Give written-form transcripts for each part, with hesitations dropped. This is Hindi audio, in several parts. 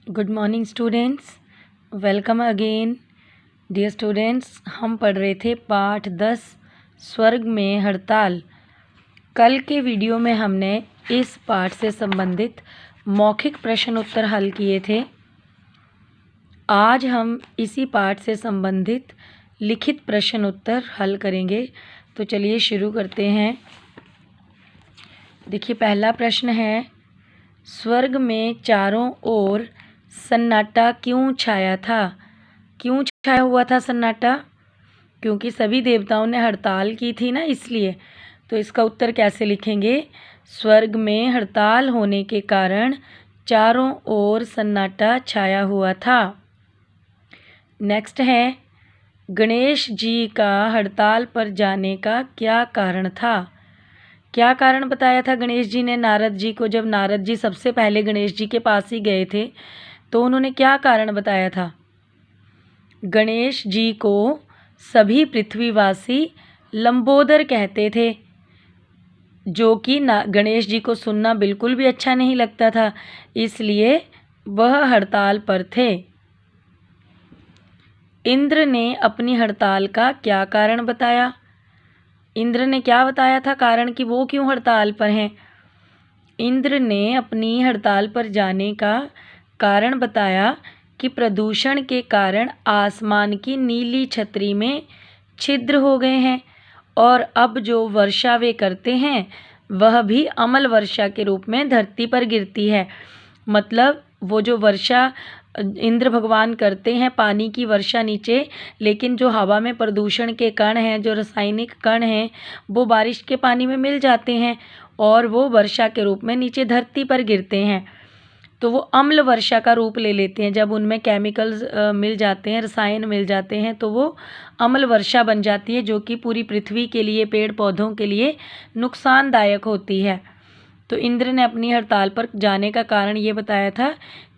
Good morning students, welcome again. Dear students, हम पढ़ रहे थे पाठ 10 स्वर्ग में हड़ताल। कल के वीडियो में हमने इस पाठ से संबंधित मौखिक प्रश्न उत्तर हल किए थे। आज हम इसी पाठ से संबंधित लिखित प्रश्न उत्तर हल करेंगे। तो चलिए शुरू करते हैं। देखिए, पहला प्रश्न है, स्वर्ग में चारों ओर सन्नाटा क्यों छाया था? क्यों छाया हुआ था सन्नाटा? क्योंकि सभी देवताओं ने हड़ताल की थी ना, इसलिए। तो इसका उत्तर कैसे लिखेंगे? स्वर्ग में हड़ताल होने के कारण चारों ओर सन्नाटा छाया हुआ था। नेक्स्ट है, गणेश जी का हड़ताल पर जाने का क्या कारण था? क्या कारण बताया था गणेश जी ने नारद जी को? जब नारद जी सबसे पहले गणेश जी के पास ही गए थे तो उन्होंने क्या कारण बताया था? गणेश जी को सभी पृथ्वीवासी लंबोदर कहते थे, जो कि गणेश जी को सुनना बिल्कुल भी अच्छा नहीं लगता था, इसलिए वह हड़ताल पर थे। इंद्र ने अपनी हड़ताल का क्या कारण बताया? इंद्र ने क्या बताया था कारण कि वो क्यों हड़ताल पर हैं? इंद्र ने अपनी हड़ताल पर जाने का कारण बताया कि प्रदूषण के कारण आसमान की नीली छतरी में छिद्र हो गए हैं और अब जो वर्षा वे करते हैं वह भी अम्ल वर्षा के रूप में धरती पर गिरती है। मतलब वो जो वर्षा इंद्र भगवान करते हैं, पानी की वर्षा नीचे, लेकिन जो हवा में प्रदूषण के कण हैं, जो रासायनिक कण हैं, वो बारिश के पानी में मिल जाते हैं और वो वर्षा के रूप में नीचे धरती पर गिरते हैं। तो वो अम्ल वर्षा का रूप ले लेते हैं। जब उनमें केमिकल्स मिल जाते हैं, रसायन मिल जाते हैं, तो वो अम्ल वर्षा बन जाती है, जो कि पूरी पृथ्वी के लिए, पेड़ पौधों के लिए नुकसानदायक होती है। तो इंद्र ने अपनी हड़ताल पर जाने का कारण ये बताया था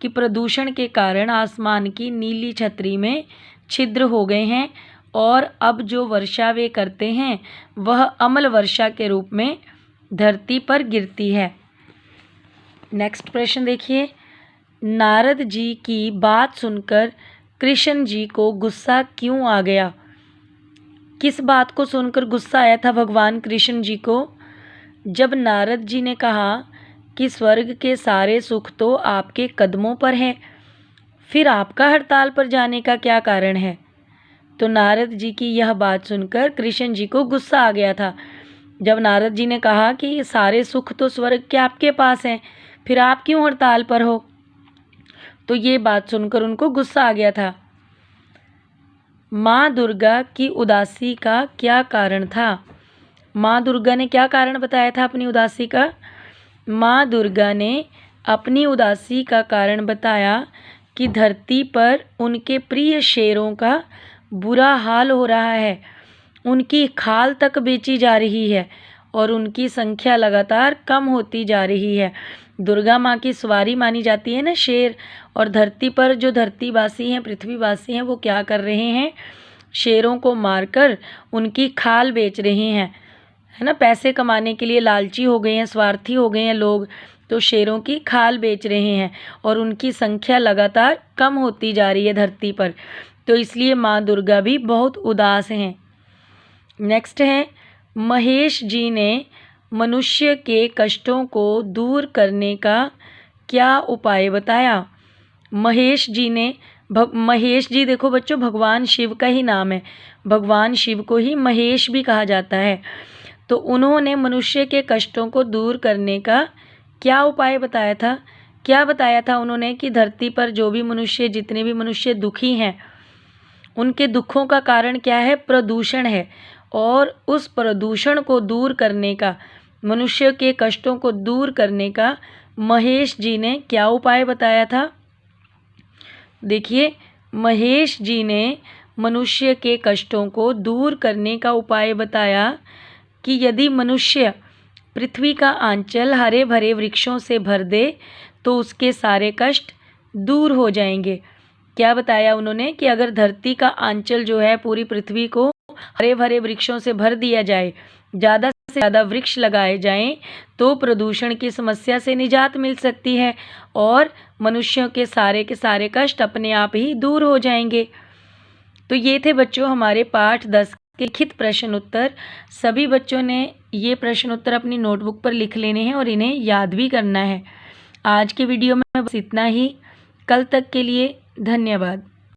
कि प्रदूषण के कारण आसमान की नीली छतरी में छिद्र हो गए हैं और अब जो वर्षा वे करते हैं वह अम्ल वर्षा के रूप में धरती पर गिरती है। नेक्स्ट प्रश्न देखिए, नारद जी की बात सुनकर कृष्ण जी को गुस्सा क्यों आ गया? किस बात को सुनकर गुस्सा आया था भगवान कृष्ण जी को? जब नारद जी ने कहा कि स्वर्ग के सारे सुख तो आपके कदमों पर हैं, फिर आपका हड़ताल पर जाने का क्या कारण है? तो नारद जी की यह बात सुनकर कृष्ण जी को गुस्सा आ गया था। जब नारद जी ने कहा कि सारे सुख तो स्वर्ग के आपके पास हैं, फिर आप क्यों हड़ताल पर हो? तो ये बात सुनकर उनको गुस्सा आ गया था। माँ दुर्गा की उदासी का क्या कारण था? माँ दुर्गा ने क्या कारण बताया था अपनी उदासी का? माँ दुर्गा ने अपनी उदासी का कारण बताया कि धरती पर उनके प्रिय शेरों का बुरा हाल हो रहा है। उनकी खाल तक बेची जा रही है और उनकी संख्या लगातार कम होती जा रही है। दुर्गा माँ की सवारी मानी जाती है ना शेर, और धरती पर जो धरतीवासी हैं, पृथ्वीवासी हैं, वो क्या कर रहे हैं? शेरों को मारकर उनकी खाल बेच रहे हैं, है ना। पैसे कमाने के लिए लालची हो गए हैं, स्वार्थी हो गए हैं लोग, तो शेरों की खाल बेच रहे हैं और उनकी संख्या लगातार कम होती जा रही है धरती पर। तो इसलिए माँ दुर्गा भी बहुत उदास हैं। नेक्स्ट है, महेश जी ने मनुष्य के कष्टों को दूर करने का क्या उपाय बताया? महेश जी ने महेश जी, देखो बच्चों, भगवान शिव का ही नाम है। भगवान शिव को ही महेश भी कहा जाता है। तो उन्होंने मनुष्य के कष्टों को दूर करने का क्या उपाय बताया था? क्या बताया था उन्होंने कि धरती पर जो भी मनुष्य, जितने भी मनुष्य दुखी हैं, उनके दुखों का कारण क्या है? प्रदूषण है। और उस प्रदूषण को दूर करने का, मनुष्य के कष्टों को दूर करने का महेश जी ने क्या उपाय बताया था? देखिए, महेश जी ने मनुष्य के कष्टों को दूर करने का उपाय बताया कि यदि मनुष्य पृथ्वी का आंचल हरे भरे वृक्षों से भर दे तो उसके सारे कष्ट दूर हो जाएंगे। क्या बताया उन्होंने? कि अगर धरती का आंचल जो है, पूरी पृथ्वी को हरे भरे वृक्षों से भर दिया जाए, ज़्यादा से ज़्यादा वृक्ष लगाए जाएं, तो प्रदूषण की समस्या से निजात मिल सकती है और मनुष्यों के सारे कष्ट अपने आप ही दूर हो जाएंगे। तो ये थे बच्चों हमारे पाठ 10 के लिखित प्रश्न उत्तर। सभी बच्चों ने ये प्रश्न उत्तर अपनी नोटबुक पर लिख लेने हैं और इन्हें याद भी करना है। आज के वीडियो में बस इतना ही। कल तक के लिए धन्यवाद।